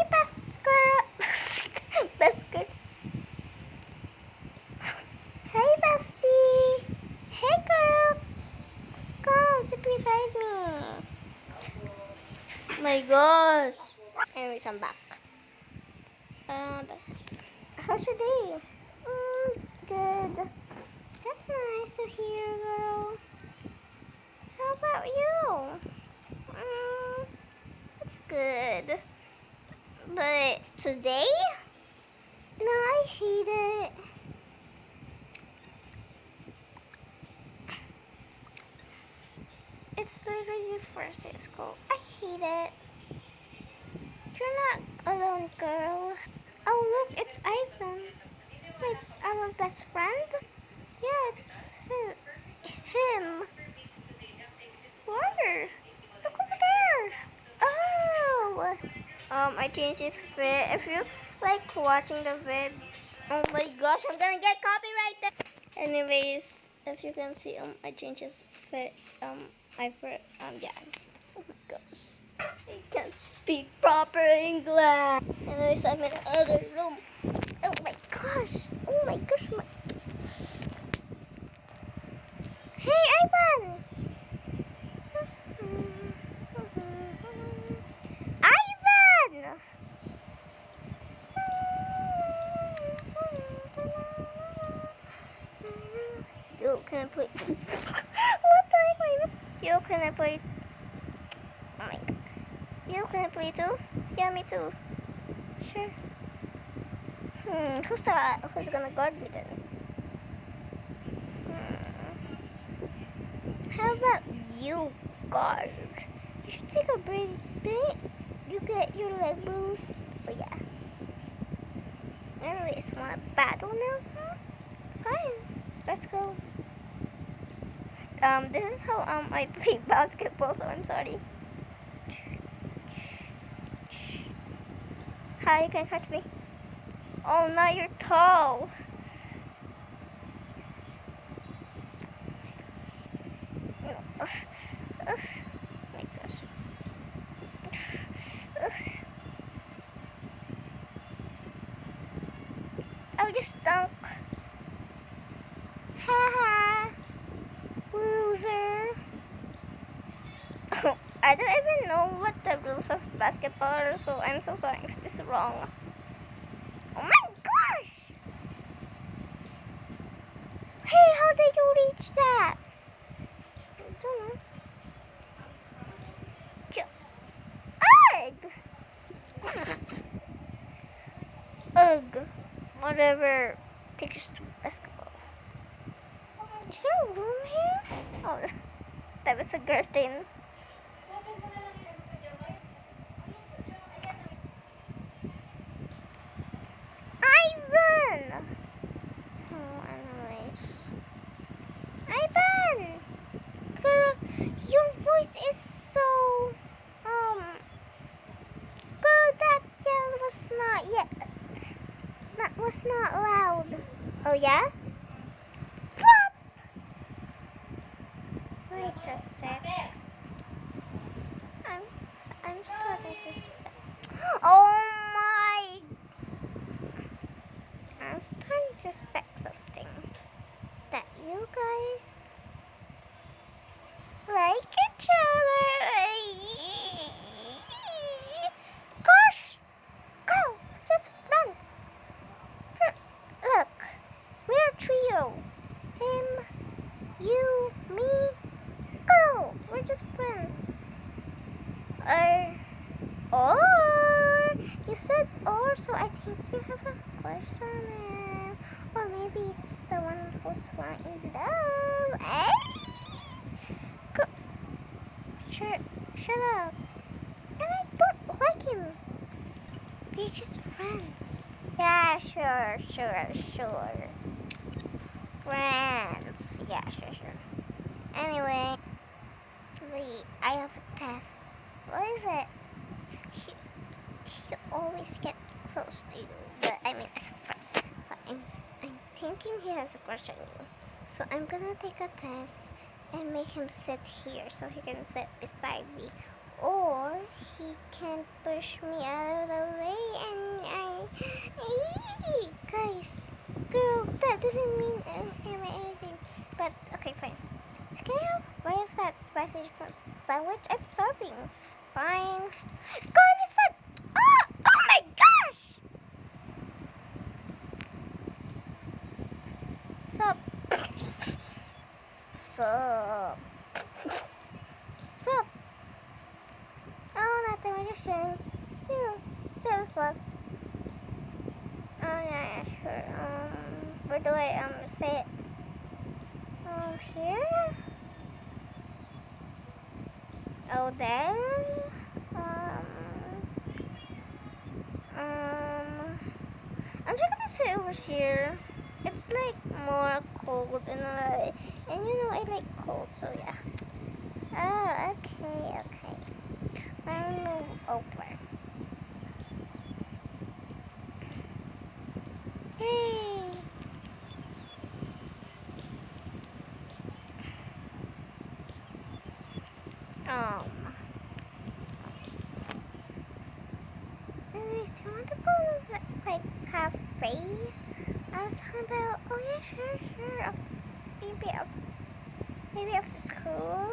best girl. Best girl. Hey, bestie. Hey, girl. Come, sit beside me. My gosh. Anyways, I'm back. How's your day? Good. That's nice to hear, girl. How about you? That's good. But today? No, I hate it. It's literally the first day of school. I hate it. You're not alone, girl. Oh, look, it's Ivan. Like, our best friend? Yeah, it's him. Where? Look over there. Oh! I changed his fit. If you like watching the vid, oh my gosh, I'm gonna get copyrighted. Anyways, if you can see, I changed his fit. Yeah. Oh my gosh, I can't speak proper English. Anyways, I'm in another room. Oh my gosh. Oh my gosh. Hey, Ivan. Ivan. Yo, can I play? What the heck? Yo, can I play? Oh my god. Yo, can I play too? Yeah, me too. Sure. Who's gonna guard me then? How about you guard? You should take a break. You get your leg bruised. Oh yeah. Anyways, wanna battle now? Fine. Let's go. This is how I play basketball, so I'm sorry. Hi, you can catch me. Oh, now you're tall. Oh my gosh. I just stunk. Haha. Loser. I don't even know what the rules of basketball are, so I'm so sorry if this is wrong. Oh my gosh! Hey, how did you reach that? I don't know. Ugh! Ugh. Whatever. Take us to basketball. Is there a room here? Oh, that was a curtain. Ivan! Oh, anyways. Ivan! Girl, your voice is so... Girl, that yell was not yet... That was not loud. Oh, yeah? What? Wait a sec. I'm starting to suspect. Oh my! I'm starting to suspect something. That you guys like each other. Gosh! Girl, we're just friends. Look, we're a trio. Him, you, me. Girl, we're just friends. Or you said or, so I think you have a question. Or maybe it's the one who's in love. Eh? Shut up. And I don't like him. We're just friends. Yeah, sure. Friends. Yeah, sure. Anyway, wait, I have a test. What is it? He always get close to you, but I mean as a friend. But I'm thinking he has a crush on you. So I'm gonna take a test and make him sit here so he can sit beside me Or he can push me out of the way and guys, girl, that doesn't mean anything. But okay, fine. Can I have one of that spicy sandwich? I'm starving. Fine. Garlic said, oh my gosh! Sup? Sup? Sup? Oh, nothing. We're just sharing. Stay with us. Oh yeah, sure. Where do I say it? Here. Oh, there. Um. I'm just gonna sit over here. It's like more cold and you know I like cold, so yeah. Oh, okay. Let me move over. Hey. Um. Anyways, do you want to go to like cafe? I was talking about. Oh yeah, sure. Maybe maybe after school.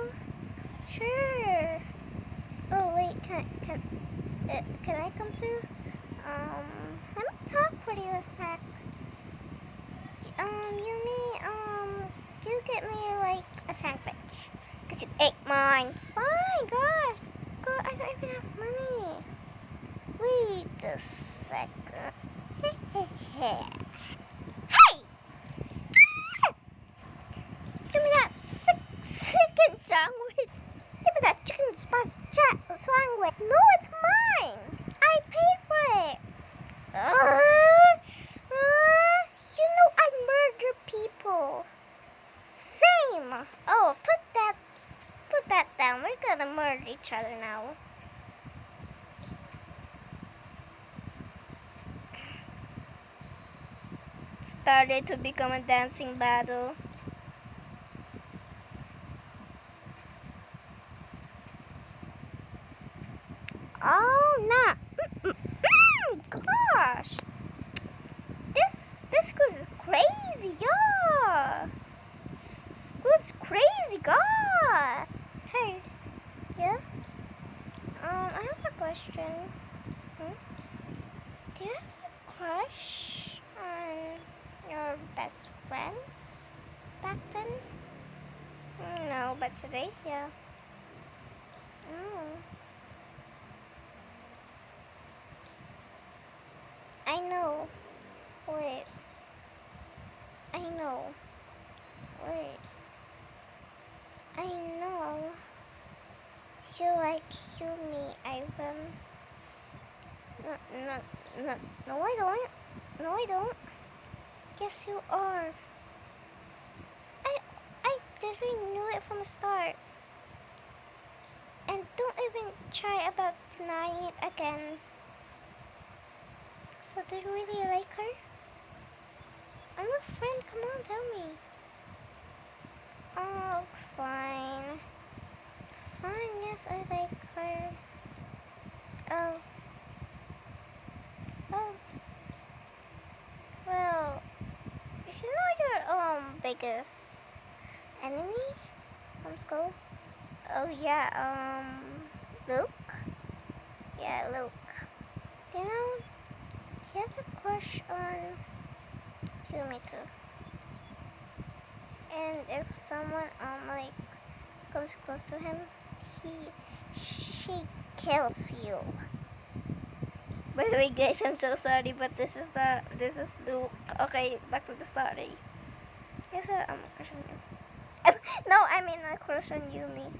Sure. Oh wait, can I come too? Let me talk for you a sec. You get me like a sandwich. Cause you ate mine. Fine, God. God, I don't even have money. Wait a second. Hey! Give me that chicken sandwich. Give me that chicken spice sandwich. No, it's mine. I paid for it. You know I murder people. Same. Oh, put that down. We're gonna murder each other now. Started to become a dancing battle. Oh no! Gosh, this school is crazy, yeah. School's crazy, God. Hey, yeah. I have a question. Do you have a crush on your best friends back then? No, but today, yeah. Oh. I know. Wait. I know. Wait. I know. You like Yumi, Ivan. No, I don't. No, I don't. Yes, you are. I literally knew it from the start. And don't even try about denying it again. So do you really like her? I'm your friend, come on, tell me. Oh, fine. Fine, yes, I like her. Oh. Oh. Well, you know your biggest enemy from school? Oh yeah, Luke? Yeah, Luke. You know, he has a crush on Yumi too. And if someone like comes close to him, she kills you. By the way, guys, I'm so sorry, but this is Luke. Okay, back to the story. Yes, I'm a crush on you. No, I mean a crush on Yumi.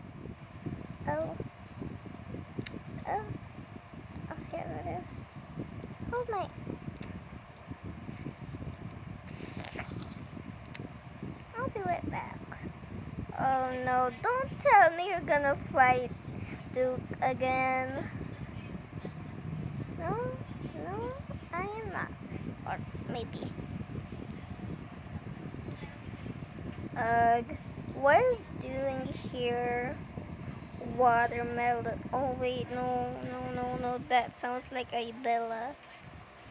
Oh, oh, I'll see how it is. Hold my. I'll be right back. Oh no, don't tell me you're gonna fight Duke again. No, I am not. Or maybe. What are you doing here? Watermelon. Oh wait, no, no, no, no. That sounds like a Bella.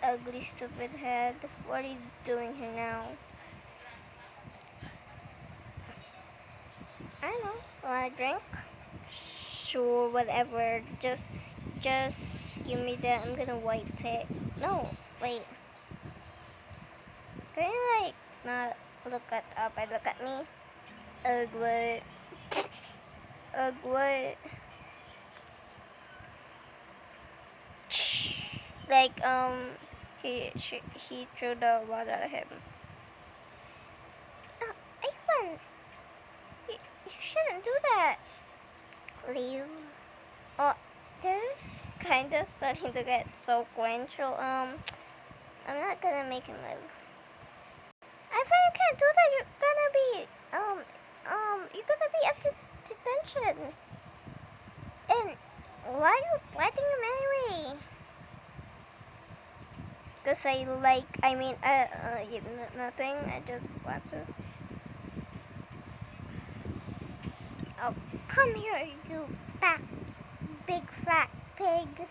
Ugly, stupid head. What are you doing here now? I don't know. Want a drink? Sure, whatever. Just give me that. I'm gonna wipe it. No, wait. Can you like not look up and look at me? Ugh, what? Ugh, what? Like he threw the water at him. Oh, Ivan, you shouldn't do that. Leave. Oh, this is kind of starting to get so cringe. So I'm not gonna make him live. I thought you can't do that. You're gonna be up to detention. And why are you fighting him anyway? Cause nothing. I just want to. Oh, come here, you fat, big fat pig.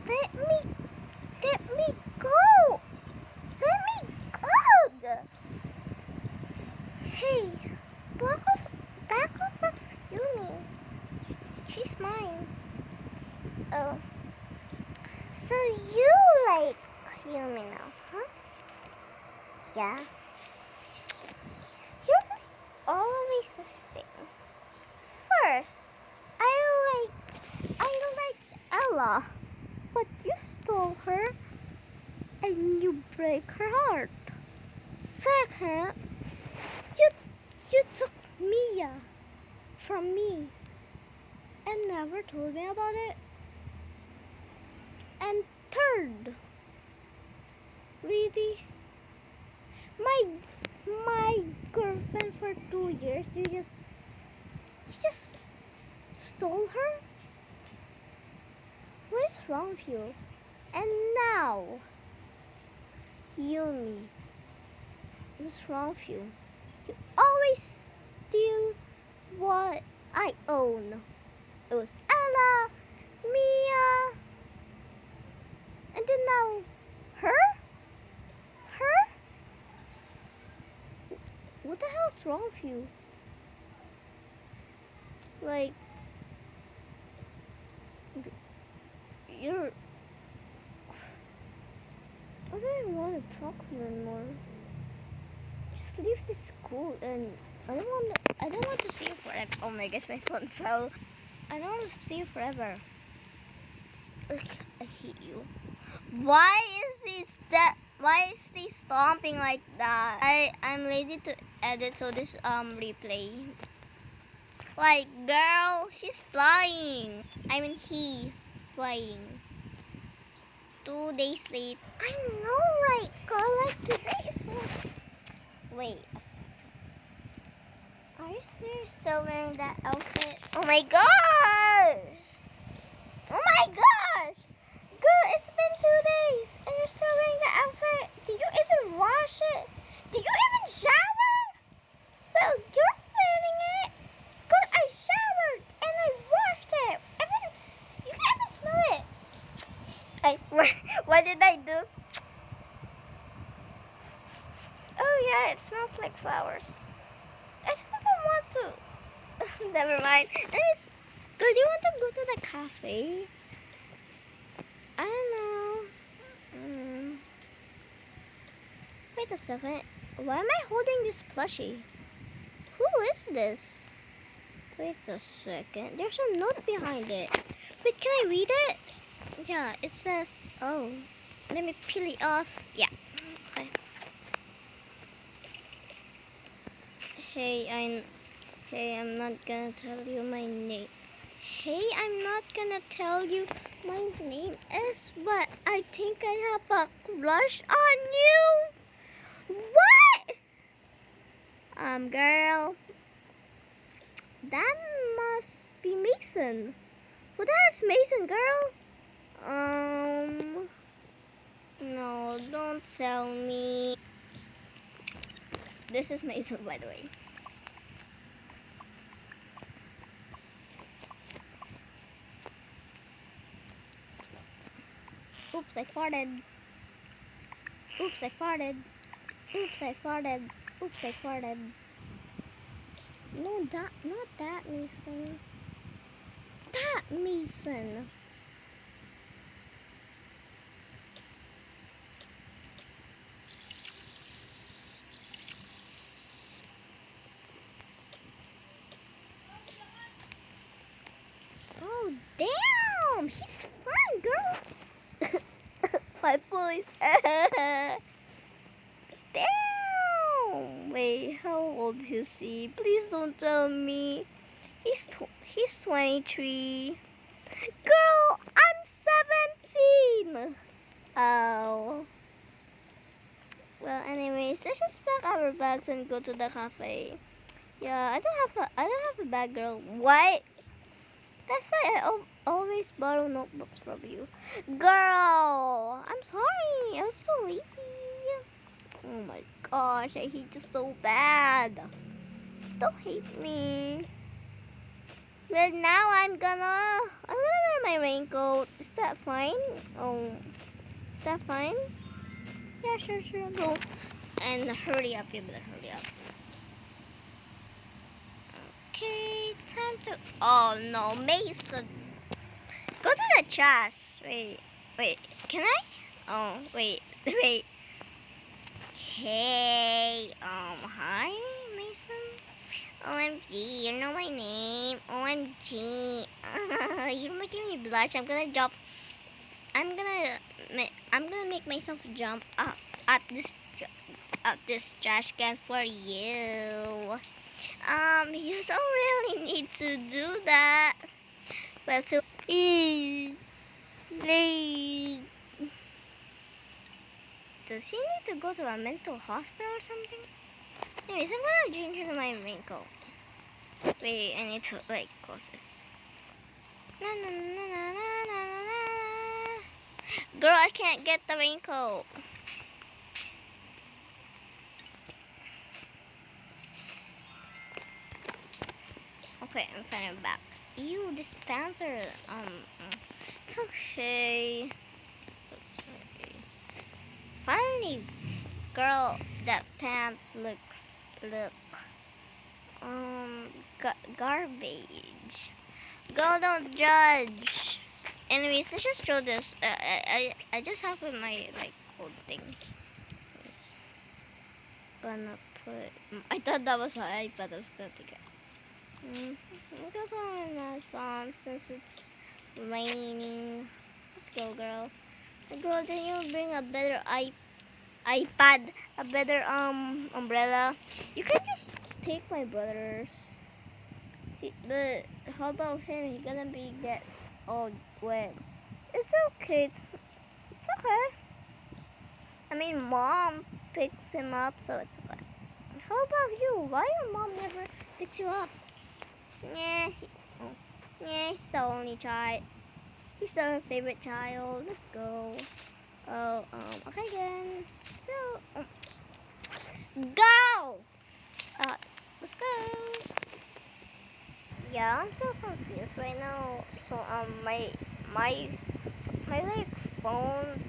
Let me, let me go. Let me go. Hey, back off of Yumi. She's mine. Oh, so you like Yumi now, huh? Yeah. You're always a sting. First, I like Ella, but you stole her and you break her heart. Second, you took Mia from me and never told me about it. And third, really, my girlfriend for 2 years, you just stole her? What is wrong with you? And now, Yumi, what's wrong with you? You always steal what I own. It was Ella, Mia, and then now her? Her? What the hell's wrong with you? Like, you're... I don't even want to talk to you anymore. Just leave the school, and I don't want to see you forever. Oh my gosh, my phone fell. I don't want to see you forever. Ugh, I hate you. Why is he stomping like that? I'm lazy to edit, so this replay. Like, girl, she's flying. I mean, he flying. 2 days late. I know, right, girl? Like today is so. Wait a second. Are you still wearing that outfit? Oh my gosh! Oh my gosh! Girl, it's been 2 days and you're still wearing the outfit. Did you even wash it? Did you even shower? Well, you're wearing it. Girl, I showered and I washed it. You can even smell it. What did I do? Oh yeah, it smells like flowers. I think I want to. Never mind. Anyways, girl, do you want to go to the cafe? I don't know. Wait a second. Why am I holding this plushie? Who is this? Wait a second. There's a note behind it. Wait, can I read it? Yeah, it says, oh, let me peel it off. Yeah. Okay. Hey, I'm not gonna tell you my name. Hey, I'm not gonna tell you my name is, but I think I have a crush on you. What? Girl, that must be Mason. Who the heck's Mason, girl? No, don't tell me. This is Mason, by the way. Oops, I farted. Oops, I farted. Oops, I farted. Oops, I farted. No, not that, Mason. That, Mason. Oh, damn! He's fine, girl. My voice. Damn! Wait, how old is he? Please don't tell me. He's 23. Girl, I'm 17. Oh. Well, anyways, let's just pack our bags and go to the cafe. Yeah, I don't have a bag, girl. What? That's why I always borrow notebooks from you. Girl, I'm sorry. I was so lazy. Oh my gosh, I hate you so bad. Don't hate me. But now I'm gonna wear my raincoat. Is that fine? Oh, is that fine? Yeah, sure, go. And hurry up, you better hurry up. Okay, time to. Oh no, Mason. Go to the trash. Wait, can I? Oh, wait, wait. Hey, hi, Mason. OMG, you know my name. OMG. You're making me blush. I'm gonna, I'm gonna make myself jump up at this trash can for you. You don't really need to do that. Well, to eat. Does he need to go to a mental hospital or something? Anyways, I'm gonna change into my raincoat. Wait, I need to close this. Na, na, na, na, na, na, na. Girl, I can't get the raincoat. Okay, I'm finally back. Ew, this pants are it's okay. It's okay. Finally, girl, that pants look garbage. Girl, don't judge. Anyways, let's just throw this. I just have my old thing. It's gonna put. I thought that was an iPad. I was gonna take it. We're gonna put on a song since it's raining. Let's go, girl. Girl, then you bring a better iPad, a better umbrella. You can just take my brother's. See, but how about him? He's gonna get all wet. It's okay. It's okay. I mean, mom picks him up, so it's okay. How about you? Why your mom never picks you up? Yeah, she's the only child. She's our favorite child. Let's go. Oh, okay then. So, go! Let's go. Yeah, I'm so confused right now. So, my phone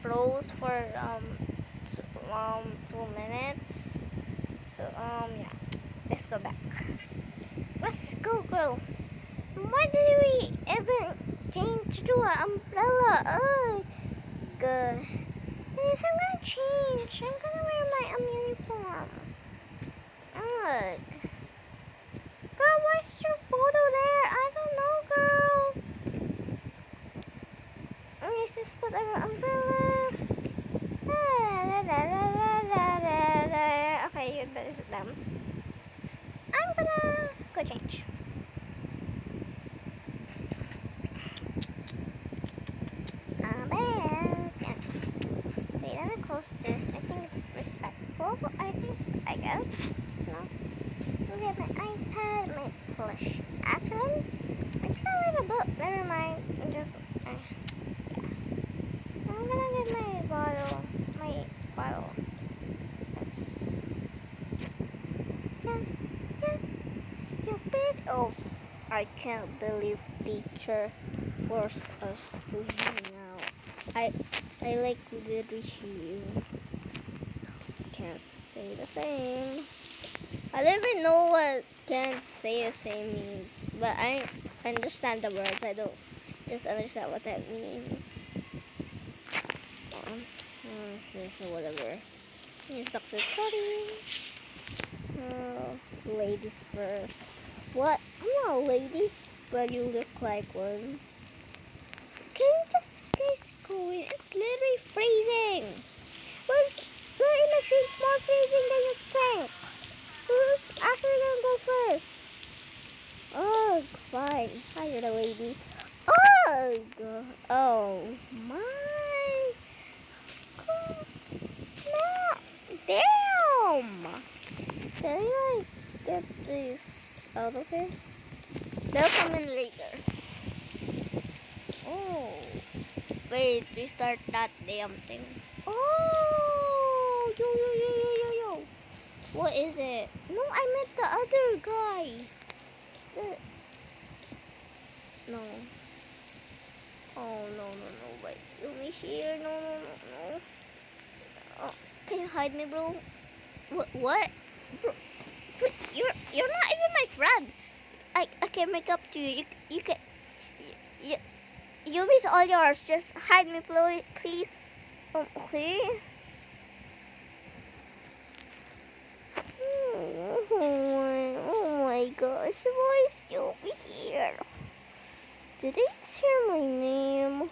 froze for 2 minutes. So, yeah. Let's go back. Let's go, girl. Why did we even change to an umbrella? Ugh. Good. Yes, I'm gonna change. I'm gonna wear my uniform. Ugh. Girl, what's your photo there? I don't know, girl. Let's just put our umbrellas. Okay, you better sit down. I'm gonna go change. Back. Wait, let me close this. I think it's respectful. I guess. No. Look at my iPad, my plush. Actually, I'm just gonna read a book. Never mind. Yeah. I'm gonna get my bottle. Yes. You big. Oh, I can't believe teacher forced us to hang out. I I like glittery shoe. Can't say the same. I don't even know what can't say the same means, but I understand the words. I don't just understand what that means. Whatever. Here's Dr. Sorry. Ladies first. What? I'm not a lady, but you look like one. Can you just guys go in? It's literally freezing. We're in a street more freezing than you think. Who's actually gonna go first? Oh, fine. Hi, you're the lady. Oh, oh my God. No. Damn. Can I like get this out of here? They'll come in later. Oh. Wait, restart that damn thing. Oh, yo. What is it? No, I meant the other guy. No. Oh, no. Wait, see me here. No. Oh, can you hide me, bro? What? Bro, you're not even my friend. I can make up to you. You can. You, Yumi's all yours. Just hide me, please. Okay. Oh my gosh, why is Yubi here? Did they just hear my name?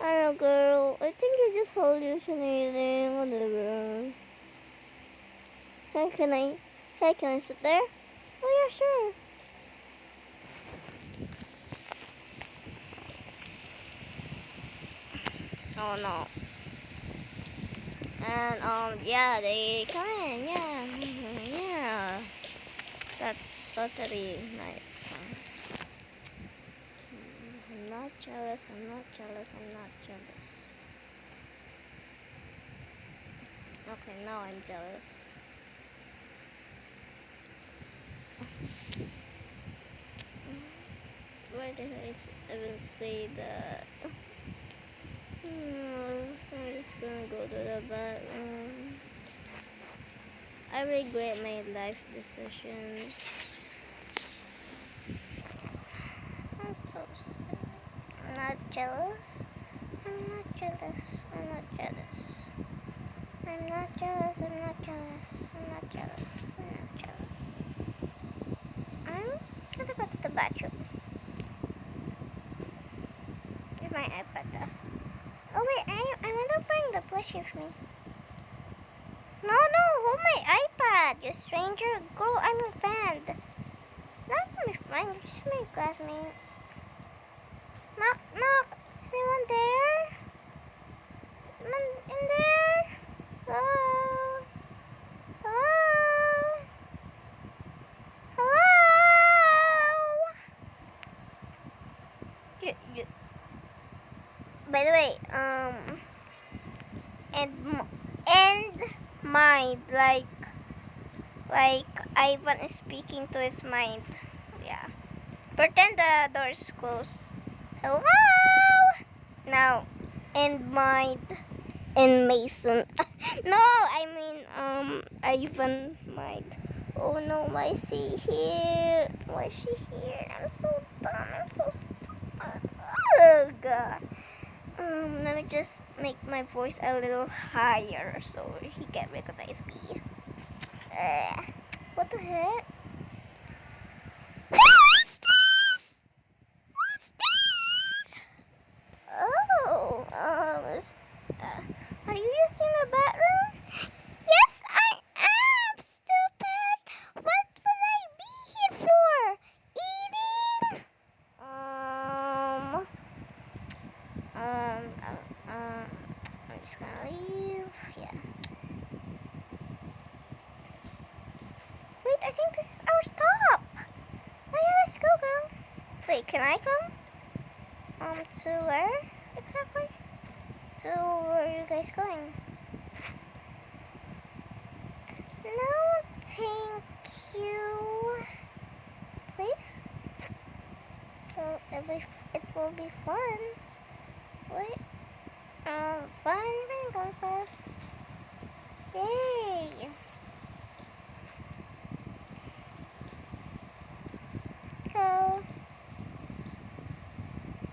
I don't know, girl. I think you're just hallucinating. Whatever. Hey, can I sit there? Oh yeah, sure. Oh no. And yeah, they come in. Yeah. That's totally nice. I'm not jealous. Okay, now I'm jealous. Why did I even say that? I'm just gonna go to the bathroom. I regret my life decisions. I'm so sad. I'm not jealous. I'm gonna go to the bathroom. With my iPad though. Oh wait, I want to bring the plushie with me. No, hold my iPad, you stranger. Girl, I'm a fan. Not my friend, you're just my classmate. Knock. Is anyone there? Anyone in there? Hello? By the way, and mind, like Ivan is speaking to his mind. Yeah. Pretend the door is closed. Hello? Now, and mind, and Mason. No, I mean, Ivan mind. Oh no, why is she here? I'm so dumb. I'm so stupid. Oh god. Let me just make my voice a little higher so he can recognize me. What the heck? What's that? Oh, are you using the bathroom? Yes, I am, stupid. What would I be here for? Eating? I'm just gonna leave. Yeah. Wait, I think this is our stop. Oh yeah, let's go, girl. Wait, can I come? To where exactly? To where are you guys going? No, thank you. Please. So it will be fun. Wait. have fun. I'm gonna go first. Yay! Go.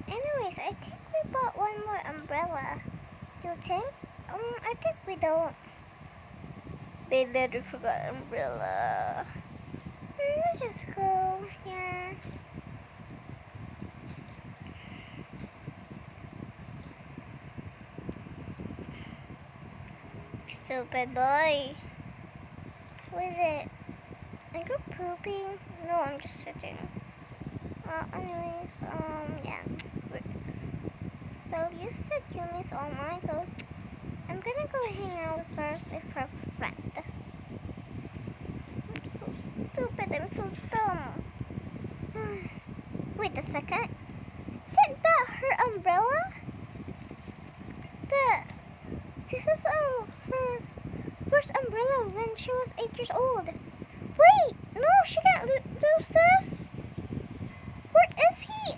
Anyways, I think we bought one more umbrella. You think? I think we don't. They literally forgot umbrella. Let's just go. Yeah. Stupid boy. Who is it? Are you pooping? No, I'm just sitting. Anyways, yeah. Well, you said you miss all mine, so I'm gonna go hang out with her friend. I'm so stupid, I'm so dumb. Wait a second. Isn't that her umbrella? This is her first umbrella when she was 8 years old. Wait, no, she can't lose this. Where is he?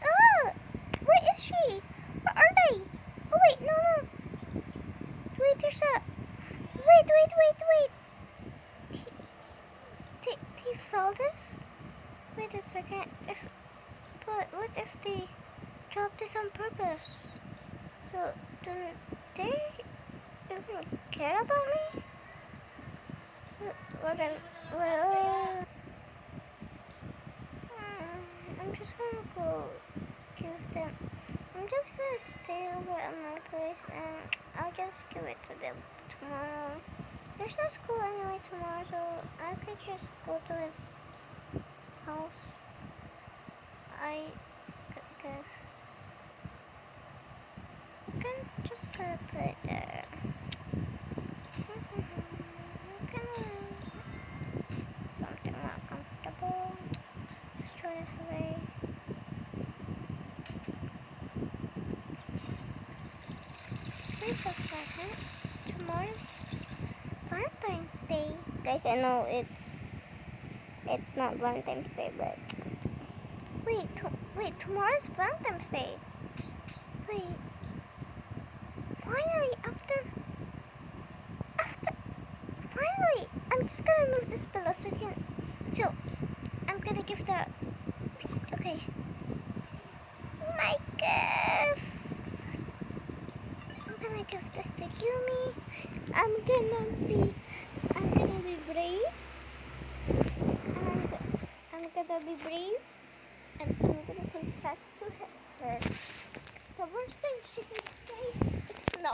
Where is she? Where are they? Oh wait, no. Wait, there's a. Wait. They fell this? Wait a second. But what if they dropped this on purpose? So, do they even care about me? I'm just gonna go give them. I'm just gonna stay over at my place and I'll just give it to them tomorrow. There's no school anyway tomorrow, so I could just go to his house. I guess I'm just gonna put it there. Something more comfortable. Just throw this away. Wait a second. Tomorrow's Valentine's Day. Guys, I know it's not Valentine's Day, but wait, tomorrow's Valentine's Day. Wait. Finally, after finally, I'm just gonna move this pillow so I'm gonna give the okay. My gift. I'm gonna give this to Yumi. I'm gonna be brave. I'm gonna be brave, and I'm gonna confess to her. The worst thing she can say is no.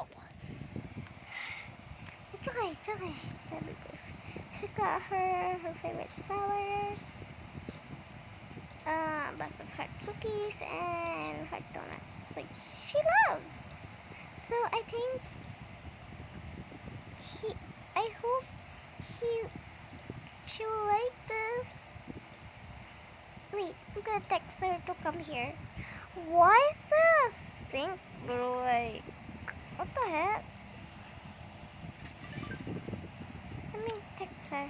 It's okay. That'll be good. She got her favorite flowers, a box of heart cookies, and heart donuts, which she loves. So I think I hope she will like this. Wait, I'm gonna text her to come here. Why is there a sink, bro? Like, what the heck? Let me text her.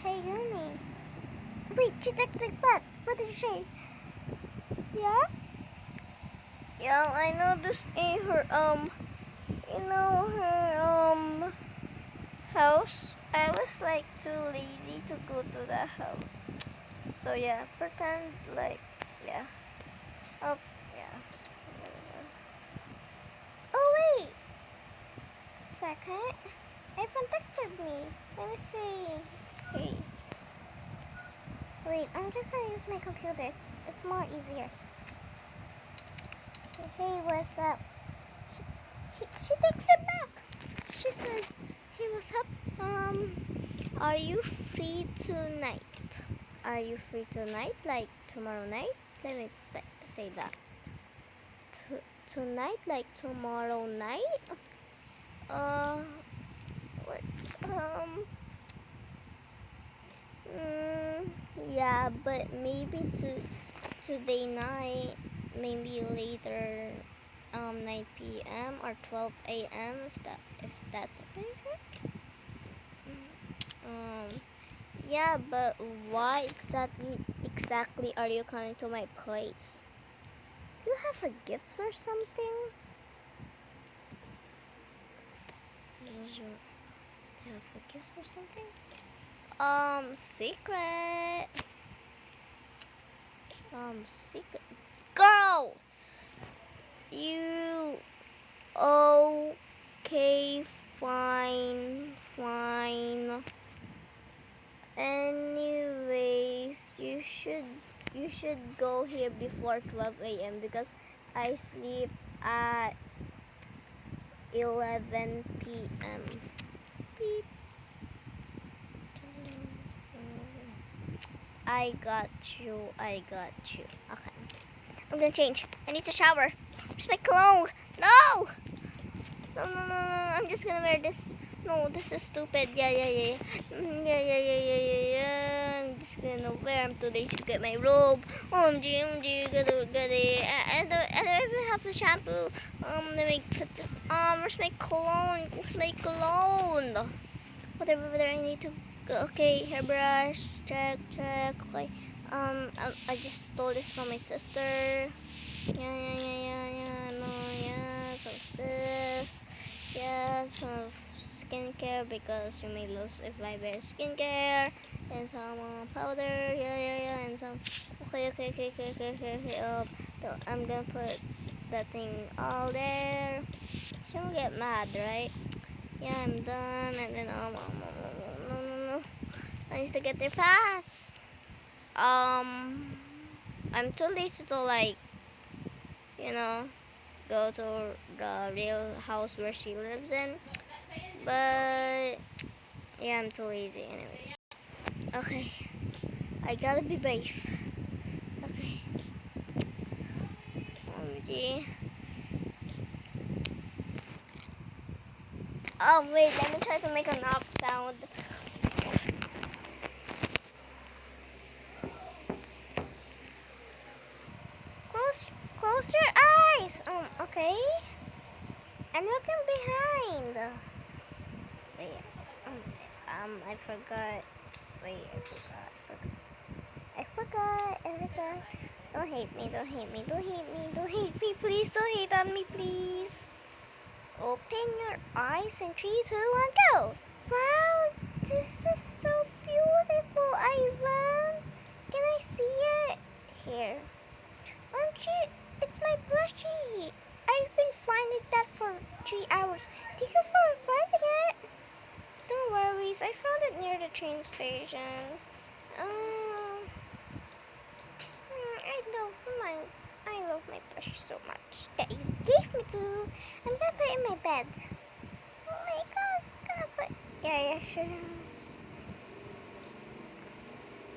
Hey, Yumi. Wait, she texted back. What did she say? Yeah? Yeah, I know this ain't her, house. I was like too lazy to go to the house. So yeah, pretend like, yeah. Oh, yeah. Oh wait! Second. iPhone texted me. Let me see. Hey. Wait, I'm just gonna use my computer. It's more easier. Hey, what's up? She texted back. She said, hey, what's up? Are you free tonight? Are you free tonight? Like tomorrow night? Let me say that. Tonight? Like tomorrow night? What? Yeah, but maybe today night, maybe later, 9 p.m. or 12 a.m. if that's okay. Yeah, but why exactly are you coming to my place? You have a gift or something? Does you have a gift or something? Secret. Secret. Girl! You. Okay, fine, fine. Anyways, you should go here before 12 a.m. because I sleep at 11 p.m. Beep. I got you. I got you. Okay. I'm gonna change. I need to shower. Where's my clothes? No! No, no, no, no. I'm just gonna wear this. No, this is stupid. Yeah, yeah, yeah. Yeah. I'm just gonna wear them today to get my robe. OMG, get it. I don't even have a shampoo. Let me put this on. Where's my cologne? Where's my cologne? Whatever, I need to go. Okay, hairbrush. Check. Okay. I just stole this from my sister. Yeah. No, yeah. Some of this. Yeah, some of skincare because you may lose if I wear skincare. And some powder. Yeah. And some. Okay. So I'm gonna put that thing all there. She won't get mad, right? Yeah, I'm done. And then no. I need to get there fast. I'm too lazy to you know, go to the real house where she lives in. But yeah, I'm too lazy anyways. Okay, I gotta be brave. Okay. OMG. Oh wait, let me try to make a knock sound. Close your eyes. Okay. I'm looking behind. Wait. I forgot. Wait, I forgot. Don't hate me. Please don't hate on me, please. Open your eyes in 3, 2, 1, go. Wow, this is so beautiful, Ivan. Can I see it? Here. Gee, it's my brushie. I've been finding that for 3 hours. Thank you for finding it. Don't worry, I found it near the train station. I love my brush so much that you gave me to. I'm gonna put it in my bed. Oh my god, it's gonna put. Yeah, sure.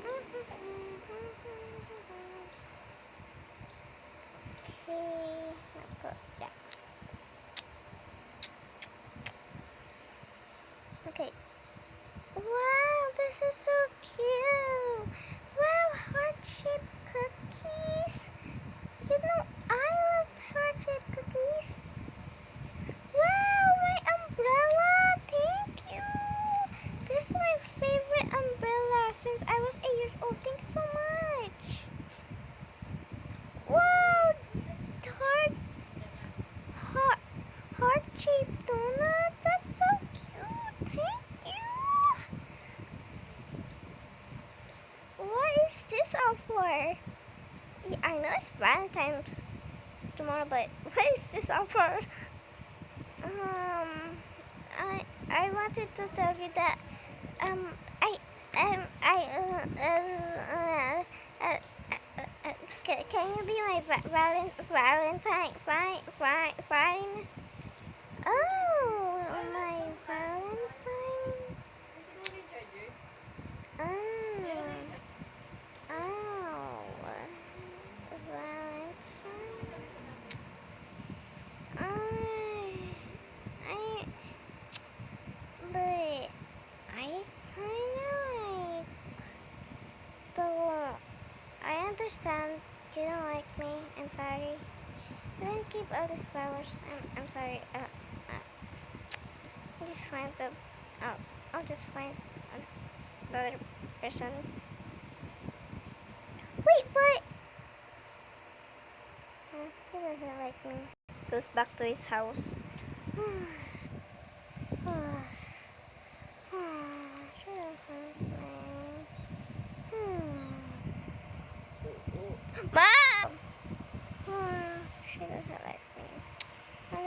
Okay, I'll put that. Okay. Wow, this is so cute. Wow, heart-shaped cookies. You know, I love heart-shaped cookies. Wow, my umbrella. Thank you. This is my favorite umbrella since I was 8 years old. Thank you so much. Wow, heart-shaped donut. That's so cute. Thank you. What is this all for? Yeah, I know it's Valentine's tomorrow, but what is this all for? I wanted to tell you that I can you be my Valentine? Fine. Oh, my Valentine. Oh, Valentine. But I kind of don't. I understand you don't like me. I'm sorry. You didn't keep all these flowers. I'm sorry. I'll just find I'll just find the other person. Wait, what? He doesn't like me. Goes back to his house.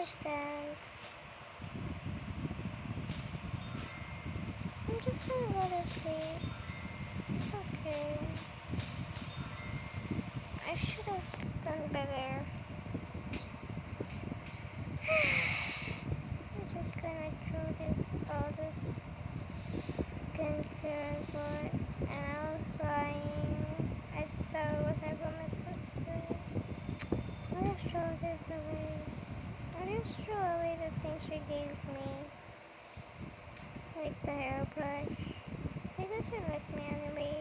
understand. I'm just gonna go to sleep. It's okay. I should have done better. I'm just gonna throw all this skincare I got, and I was lying. I thought it was from my sister. I'll just throw this away. I'll just throw away the things she gave me. Like the hairbrush. He doesn't like me anyway.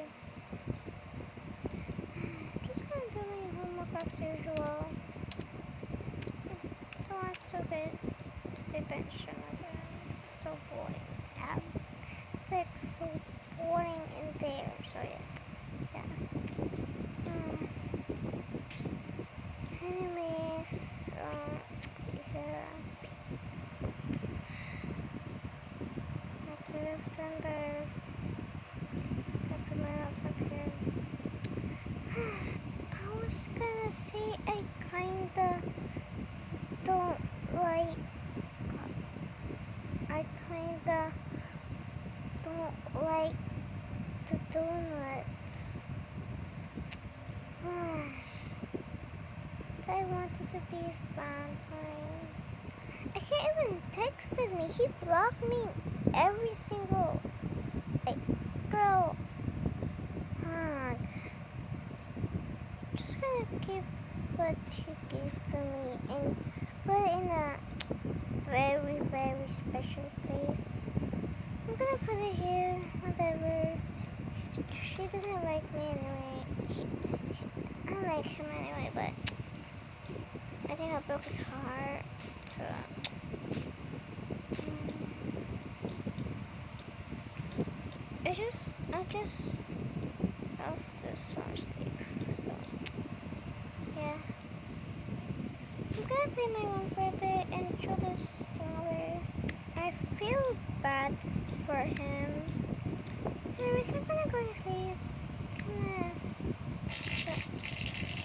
Just gonna do my homework as usual. So I have to get to detention again. So boring. It's like so boring in there. So yeah. Anyways, yeah. I could have done the document up here. I was gonna say I kinda don't like. I kinda don't like the donuts. I wanted to be his Valentine. I can't even texted me. He blocked me every single girl. Just gonna keep what he gave to me and put it in a very, very special place. I'm gonna put it here, whatever. She doesn't like me anyway. I like him anyway, but I think I broke his heart. So I just have this one safe. So yeah. I'm gonna clean my room for a bit and throw this thing away. I feel bad for him. Anyways, I'm gonna go to sleep. I'm gonna